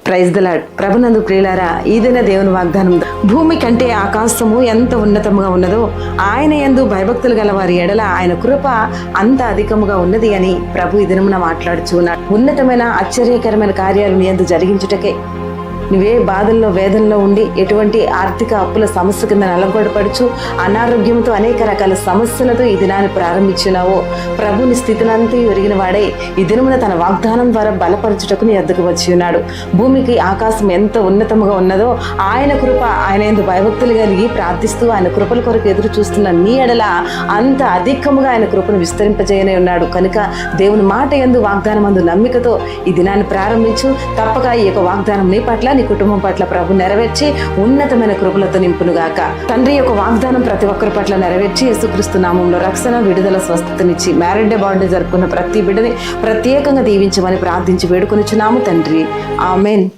Praise the lord. ప్రభునందు ప్రియులారా, ఈదిన దేవుని వాగ్దానం, భూమి కంటే ఆకాశము ఎంత ఉన్నతముగా ఉన్నదో ఆయన యందు భయభక్తులు గల వారి ఎడల ఆయన కృప అంత అధికముగా ఉన్నది అని ప్రభు ఈ దినమున మాట్లాడుచు ఉన్నాడు. ఉన్నతమైన ఆశ్చర్యకరమైన కార్యాలు నీ యందు జరిగించుటకే, నువ్వే బాధల్లో వేదనలో ఉండి ఎటువంటి ఆర్థిక అప్పుల సమస్య కింద నలగొడపడుచు అనారోగ్యంతో అనేక రకాల సమస్యలతో ఈ దినాన్ని ప్రారంభించినావో, ప్రభుని స్థితినంతా ఎరిగిన వాడే ఈ దినమున తన వాగ్దానం ద్వారా బలపరచుటకు నీ వద్దకు వచ్చి ఉన్నాడు. భూమికి ఆకాశం ఎంత ఉన్నతముగా ఉన్నదో ఆయన కృప, ఆయన యందు భయభక్తులు కలిగి ప్రార్థిస్తూ ఆయన కృపల కొరకు ఎదురు చూస్తున్న నీ ఎడల అంత అధికముగా ఆయన కృపను విస్తరింపజేయనే ఉన్నాడు. కనుక దేవుని మాట యందు వాగ్దానం అందు నమ్మికతో ఈ దినాన్ని ప్రారంభించు. తప్పక ఈ యొక్క వాగ్దానం నీ పట్ల, నీ కుటుంబం పట్ల ప్రభు నెరవేర్చి ఉన్నతమైన కృపలతో నింపునుగాక. తండ్రి యొక్క వాగ్దానం ప్రతి ఒక్కరి పట్ల నెరవేర్చి యేసుక్రీస్తు నామంలో రక్షణ, విడుదల, స్వస్థతనిచ్చి మ్యారేజ్ డే బర్త్డే జరుపుకున్న ప్రతి బిడ్డని ప్రత్యేకంగా దీవించమని ప్రార్థించి వేడుకొనిచున్నాము తండ్రి. ఆమేన్.